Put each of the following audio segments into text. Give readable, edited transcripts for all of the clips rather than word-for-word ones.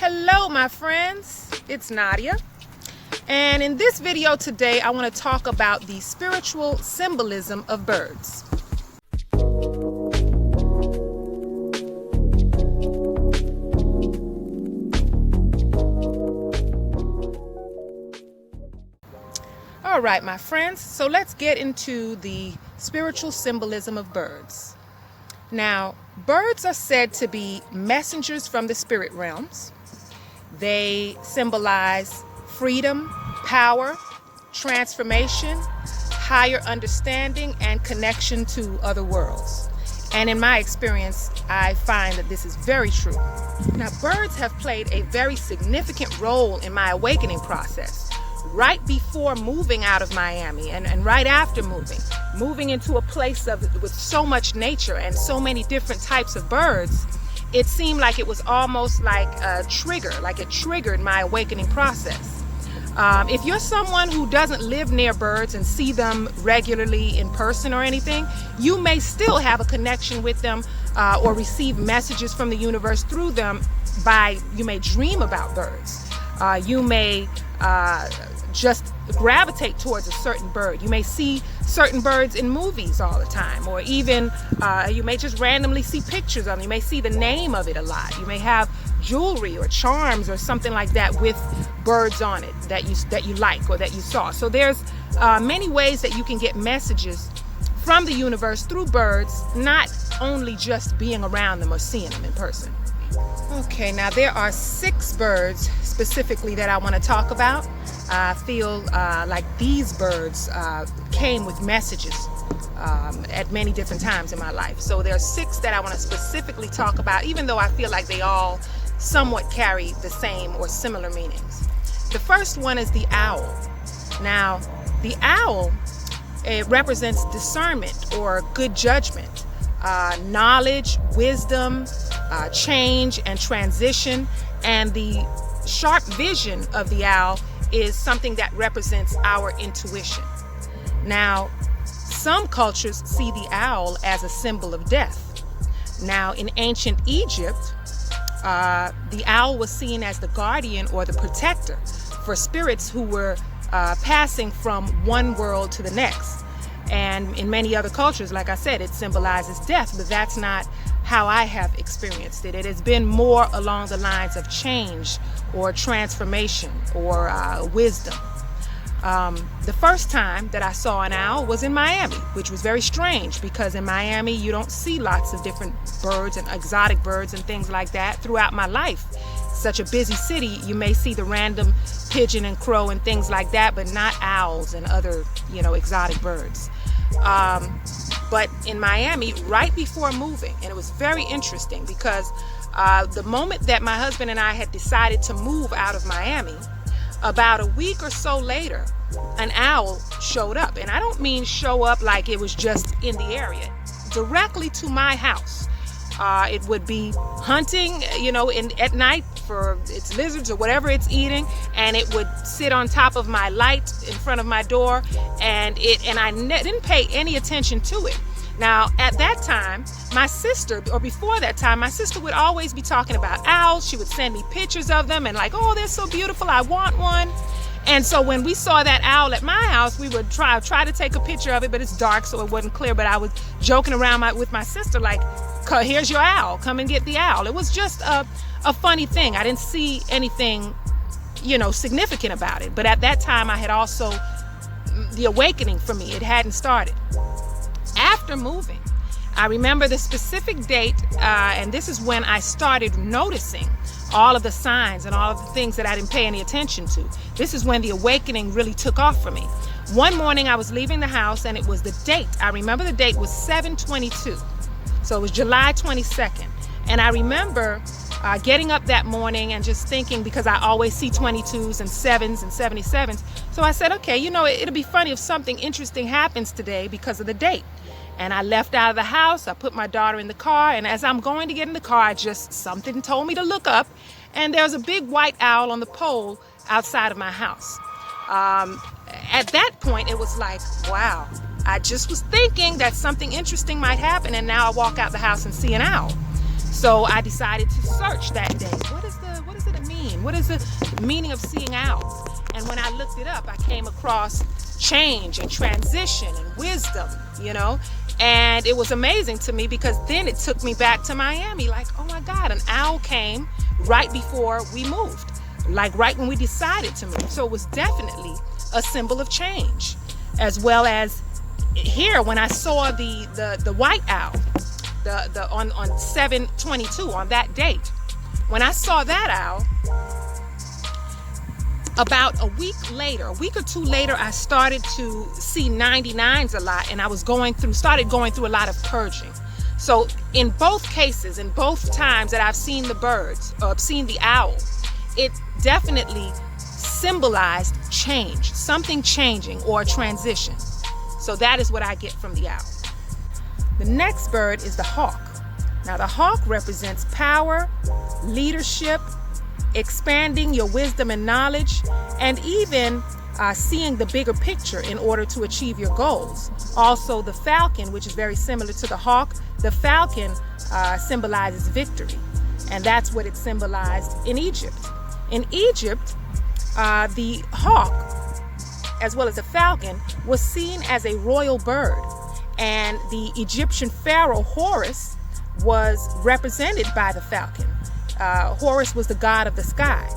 Hello my friends, it's Nadia, and in this video today I want to talk about the spiritual symbolism of birds. All right my friends, so let's get into the spiritual symbolism of birds. Now, birds are said to be messengers from the spirit realms. They symbolize freedom, power, transformation, higher understanding, and connection to other worlds. And in my experience, I find that this is very true. Now, birds have played a very significant role in my awakening process. Right before moving out of Miami and right after moving into a place with so much nature and so many different types of birds, it seemed like it was almost like a trigger, like it triggered my awakening process. If you're someone who doesn't live near birds and see them regularly in person or anything, you may still have a connection with them or receive messages from the universe through them. You may dream about birds. You may just gravitate towards a certain bird. You may see certain birds in movies all the time, or even you may just randomly see pictures of them. You may see the name of it a lot. You may have jewelry or charms or something like that with birds on it that you like or that you saw. So there's many ways that you can get messages from the universe through birds, not only just being around them or seeing them in person. Okay, now there are 6 birds specifically that I want to talk about. I feel like these birds came with messages at many different times in my life. So there are 6 that I want to specifically talk about, even though I feel like they all somewhat carry the same or similar meanings. The first one is the owl. Now, the owl, it represents discernment or good judgment, knowledge, wisdom, change and transition, and the sharp vision of the owl is something that represents our intuition. Now, some cultures see the owl as a symbol of death. Now, in ancient Egypt, the owl was seen as the guardian or the protector for spirits who were passing from one world to the next. And in many other cultures, like I said, it symbolizes death, but that's not how I have experienced it. It has been more along the lines of change or transformation or wisdom. The first time that I saw an owl was in Miami, which was very strange because in Miami you don't see lots of different birds and exotic birds and things like that. Throughout my life, such a busy city, you may see the random pigeon and crow and things like that, but not owls and other, exotic birds. But in Miami, right before moving, and it was very interesting because the moment that my husband and I had decided to move out of Miami, about a week or so later, an owl showed up. And I don't mean show up like it was just in the area, directly to my house. It would be hunting, at night for its lizards or whatever it's eating, and it would sit on top of my light in front of my door, and I didn't pay any attention to it. Now, at that time, my sister, or before that time, my sister would always be talking about owls. She would send me pictures of them and like, oh, they're so beautiful, I want one. And so when we saw that owl at my house, we would try to take a picture of it, but it's dark, so it wasn't clear. But I was joking around with my sister, like, here's your owl, come and get the owl. It was just a funny thing. I didn't see anything, significant about it. But at that time, I had also, the awakening for me, it hadn't started. After moving, I remember the specific date, and this is when I started noticing all of the signs and all of the things that I didn't pay any attention to. This is when the awakening really took off for me. One morning I was leaving the house, and it was the date. I remember the date was 7/22. So it was July 22nd. And I remember getting up that morning and just thinking, because I always see 22s and 7s and 77s. So I said, okay, it'll be funny if something interesting happens today because of the date. And I left out of the house. I put my daughter in the car. And as I'm going to get in the car, something told me to look up. And there was a big white owl on the pole outside of my house. At that point, it was like, wow. I just was thinking that something interesting might happen, and now I walk out the house and see an owl. So I decided to search that day. What does it mean? and what is the meaning of seeing owls? And when I looked it up, I came across change and transition and wisdom, you know, and it was amazing to me because then it took me back to Miami, like, oh my God, an owl came right before we moved, like right when we decided to move. So it was definitely a symbol of change, as well as here when I saw the white owl, on 7/22 on that date. When I saw that owl, about a week or two later, I started to see 99s a lot, and I was started going through a lot of purging. So in both cases, in both times that I've seen the birds or seen the owl, it definitely symbolized change, something changing or a transition. So that is what I get from the owl. The next bird is the hawk. Now the hawk represents power, leadership, expanding your wisdom and knowledge, and even seeing the bigger picture in order to achieve your goals. Also the falcon, which is very similar to the hawk, the falcon symbolizes victory, and that's what it symbolized in Egypt. In Egypt, the hawk, as well as the falcon, was seen as a royal bird, and the Egyptian pharaoh Horus was represented by the falcon. Horus was the god of the sky.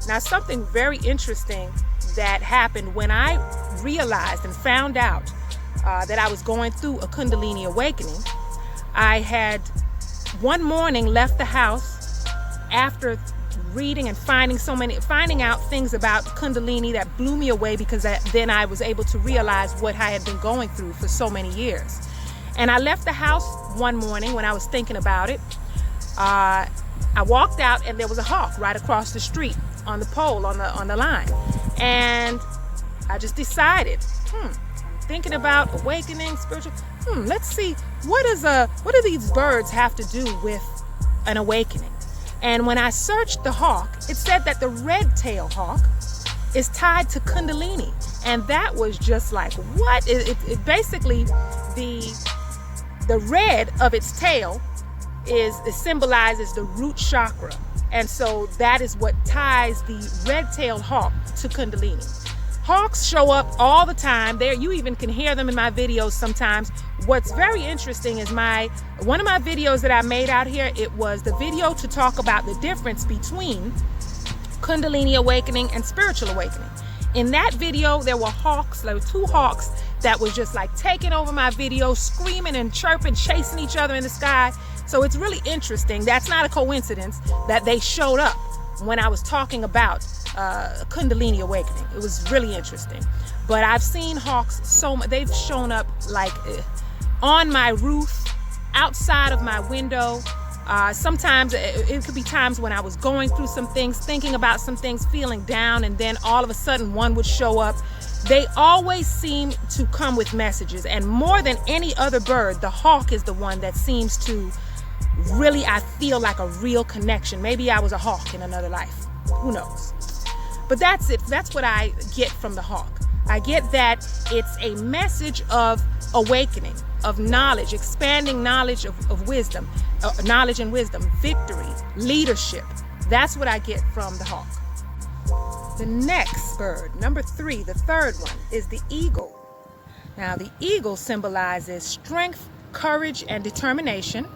Now, something very interesting that happened when I realized and found out that I was going through a Kundalini awakening. I had one morning left the house after reading and finding out things about Kundalini that blew me away, because then I was able to realize what I had been going through for so many years. And I left the house one morning when I was thinking about it. I walked out and there was a hawk right across the street on the pole, on the line. And I just decided, I'm thinking about awakening, spiritual. Let's see, what do these birds have to do with an awakening? And when I searched the hawk, it said that the red-tailed hawk is tied to Kundalini. And that was just like, what? It basically, the red of its tail it symbolizes the root chakra. And so that is what ties the red-tailed hawk to Kundalini. Hawks show up all the time. You even can hear them in my videos sometimes. What's very interesting is one of my videos that I made out here, it was the video to talk about the difference between Kundalini awakening and spiritual awakening. In that video, there were two hawks that was just like taking over my video, screaming and chirping, chasing each other in the sky. So it's really interesting. That's not a coincidence that they showed up when I was talking about Kundalini awakening. It was really interesting. But I've seen hawks they've shown up like on my roof, outside of my window. Sometimes it could be times when I was going through some things, thinking about some things, feeling down, and then all of a sudden one would show up. They always seem to come with messages, and more than any other bird, the hawk is the one that seems to really, I feel like a real connection. Maybe I was a hawk in another life. Who knows? But that's it. That's what I get from the hawk. I get that it's a message of awakening, of knowledge, expanding knowledge of wisdom, knowledge and wisdom, victory, leadership. That's what I get from the hawk. The next bird, number 3, the third one, is the eagle. Now, the eagle symbolizes strength, courage, and determination,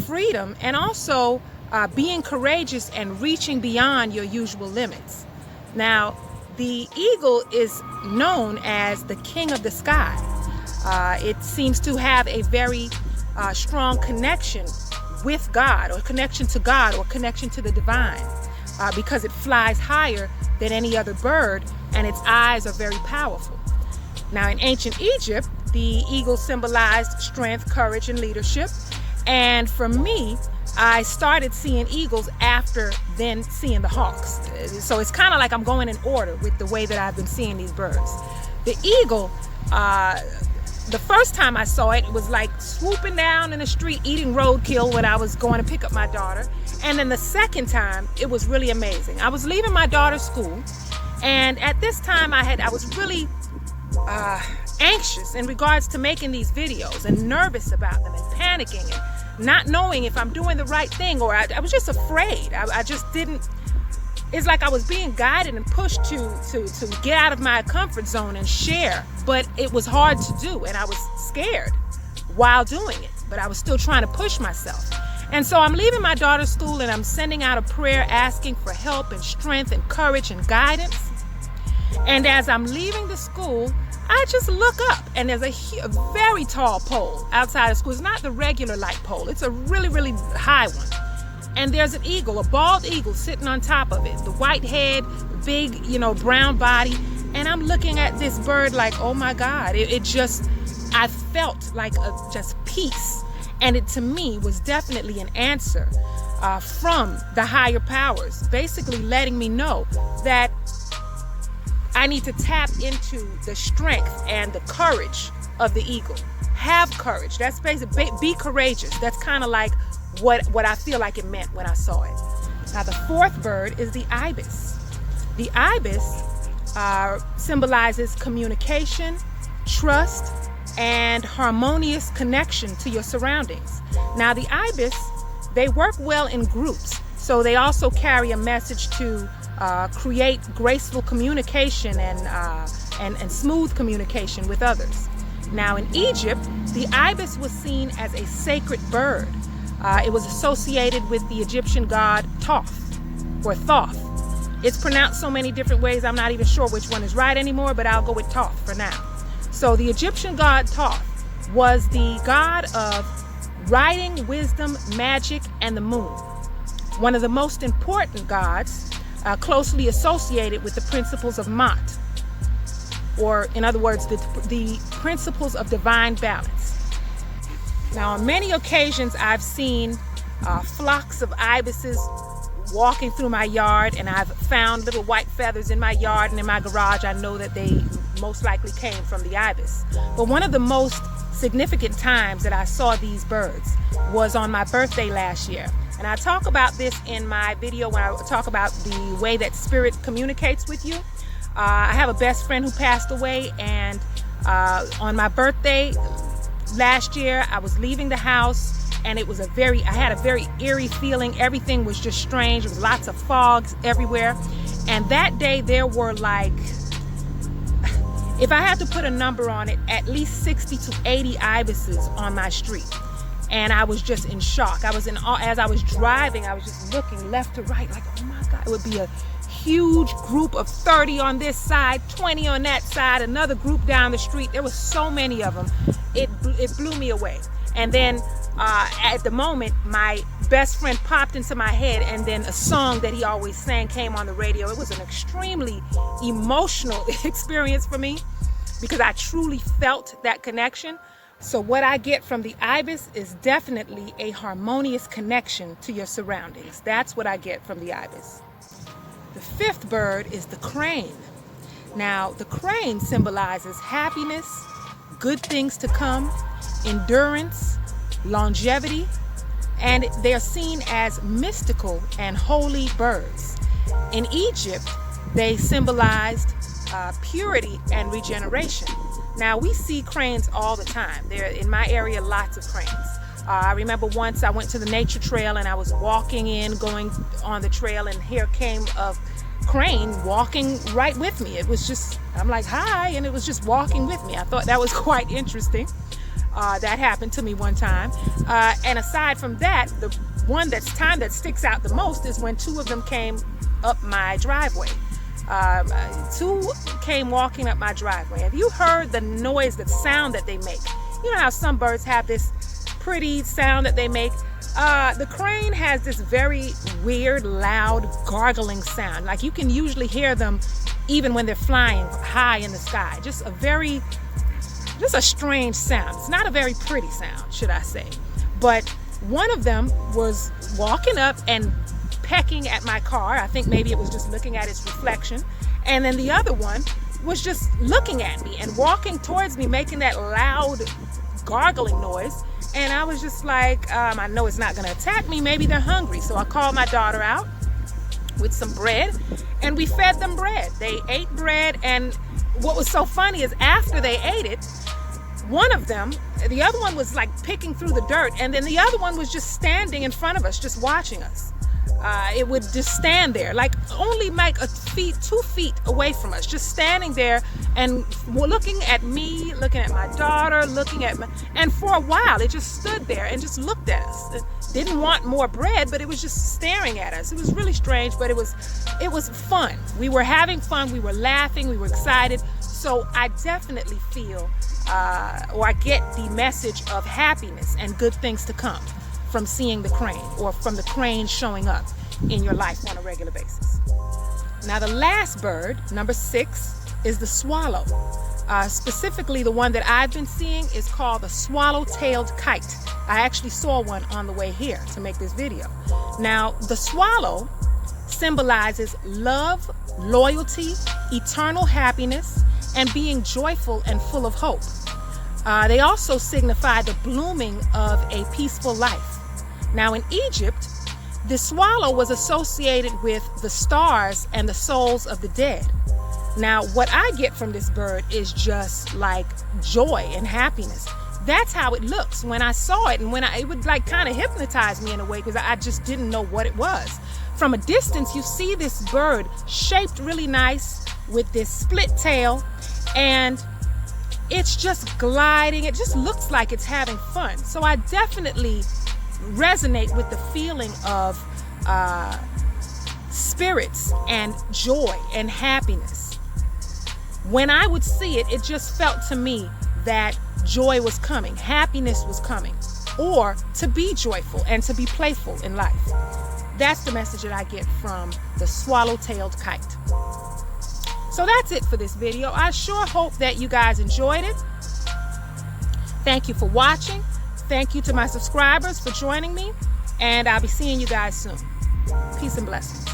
freedom, and also being courageous and reaching beyond your usual limits. Now, the eagle is known as the king of the sky. It seems to have a very strong connection with God, or connection to God, or connection to the divine, because it flies higher than any other bird, and its eyes are very powerful. Now, in ancient Egypt, the eagle symbolized strength, courage, and leadership. And for me, I started seeing eagles after then seeing the hawks. So it's kind of like I'm going in order with the way that I've been seeing these birds. The eagle, the first time I saw it, it was like swooping down in the street, eating roadkill when I was going to pick up my daughter. And then the second time, it was really amazing. I was leaving my daughter's school, and at this time I was really anxious in regards to making these videos, and nervous about them, and panicking, and not knowing if I'm doing the right thing, or I was just afraid. I just didn't, it's like I was being guided and pushed to get out of my comfort zone and share, but it was hard to do, and I was scared while doing it, but I was still trying to push myself. And so I'm leaving my daughter's school, and I'm sending out a prayer asking for help and strength and courage and guidance. And as I'm leaving the school, I just look up, and there's a very tall pole outside of school. It's not the regular light pole. It's a really, really high one. And there's an eagle, a bald eagle, sitting on top of it. The white head, big, brown body. And I'm looking at this bird like, oh my God. I felt like just peace. And it, to me, was definitely an answer from the higher powers, basically letting me know that I need to tap into the strength and the courage of the eagle. Have courage. That's basically, be courageous. That's kind of like what I feel like it meant when I saw it. Now, the fourth bird is the ibis. The ibis symbolizes communication, trust, and harmonious connection to your surroundings. Now, the ibis, they work well in groups, so they also carry a message to create graceful communication and smooth communication with others. Now, in Egypt, the ibis was seen as a sacred bird. It was associated with the Egyptian god Thoth, or Thoth. It's pronounced so many different ways, I'm not even sure which one is right anymore, but I'll go with Thoth for now. So the Egyptian god Thoth was the god of writing, wisdom, magic, and the moon. One of the most important gods, closely associated with the principles of Ma'at, or in other words, the principles of divine balance. Now, on many occasions, I've seen flocks of ibises walking through my yard, and I've found little white feathers in my yard and in my garage. I know that they most likely came from the ibis. But one of the most significant times that I saw these birds was on my birthday last year. And I talk about this in my video when I talk about the way that spirit communicates with you. I have a best friend who passed away, and on my birthday last year, I was leaving the house, and it was I had a very eerie feeling. Everything was just strange. There was lots of fogs everywhere. And that day there were like, if I had to put a number on it, at least 60 to 80 ibises on my street. And I was just in shock. As I was driving, I was just looking left to right, like, oh my God, it would be a huge group of 30 on this side, 20 on that side, another group down the street. There were so many of them. It blew me away. And then at the moment, my best friend popped into my head, and then a song that he always sang came on the radio. It was an extremely emotional experience for me because I truly felt that connection. So what I get from the ibis is definitely a harmonious connection to your surroundings. That's what I get from the ibis. The fifth bird is the crane. Now, the crane symbolizes happiness, good things to come, endurance, longevity, and they are seen as mystical and holy birds. In Egypt, they symbolized purity and regeneration. Now, we see cranes all the time. There in my area, lots of cranes. I remember once I went to the nature trail, and I was going on the trail, and here came a crane walking right with me. It was just, I'm like, hi, and it was just walking with me. I thought that was quite interesting. That happened to me one time. And aside from that, the one that sticks out the most is when two of them came up my driveway. Two came walking up my driveway. Have you heard the noise, the sound that they make? You know how some birds have this pretty sound that they make? The crane has this very weird, loud, gargling sound. Like you can usually hear them even when they're flying high in the sky. Just a strange sound. It's not a very pretty sound, should I say. But one of them was walking up and pecking at my car. I think maybe it was just looking at its reflection. And then the other one was just looking at me and walking towards me, making that loud gargling noise. And I was just like, I know it's not going to attack me. Maybe they're hungry. So I called my daughter out with some bread, and we fed them bread. They ate bread, and what was so funny is after they ate it, one of them, the other one was like picking through the dirt, and then the other one was just standing in front of us, just watching us. It would just stand there, like only like 2 feet away from us, just standing there and looking at me, looking at my daughter, and for a while it just stood there and just looked at us. It didn't want more bread, but it was just staring at us. It was really strange, but it was fun. We were having fun, we were laughing, we were excited. So I definitely feel, or I get the message of happiness and good things to come from seeing the crane, or from the crane showing up in your life on a regular basis. Now the last bird, number 6, is the swallow. Specifically, the one that I've been seeing is called the swallow-tailed kite. I actually saw one on the way here to make this video. Now, the swallow symbolizes love, loyalty, eternal happiness, and being joyful and full of hope. They also signify the blooming of a peaceful life. Now in Egypt, the swallow was associated with the stars and the souls of the dead. Now what I get from this bird is just like joy and happiness. That's how it looks when I saw it, and it would like kind of hypnotize me in a way, because I just didn't know what it was. From a distance, you see this bird shaped really nice with this split tail, and it's just gliding. It just looks like it's having fun. So I definitely resonate with the feeling of spirits and joy and happiness. When I would see it, it just felt to me that joy was coming, happiness was coming, or to be joyful and to be playful in life. That's the message that I get from the swallow-tailed kite. So that's it for this video. I sure hope that you guys enjoyed it. Thank you for watching. Thank you to my subscribers for joining me, and I'll be seeing you guys soon. Peace and blessings.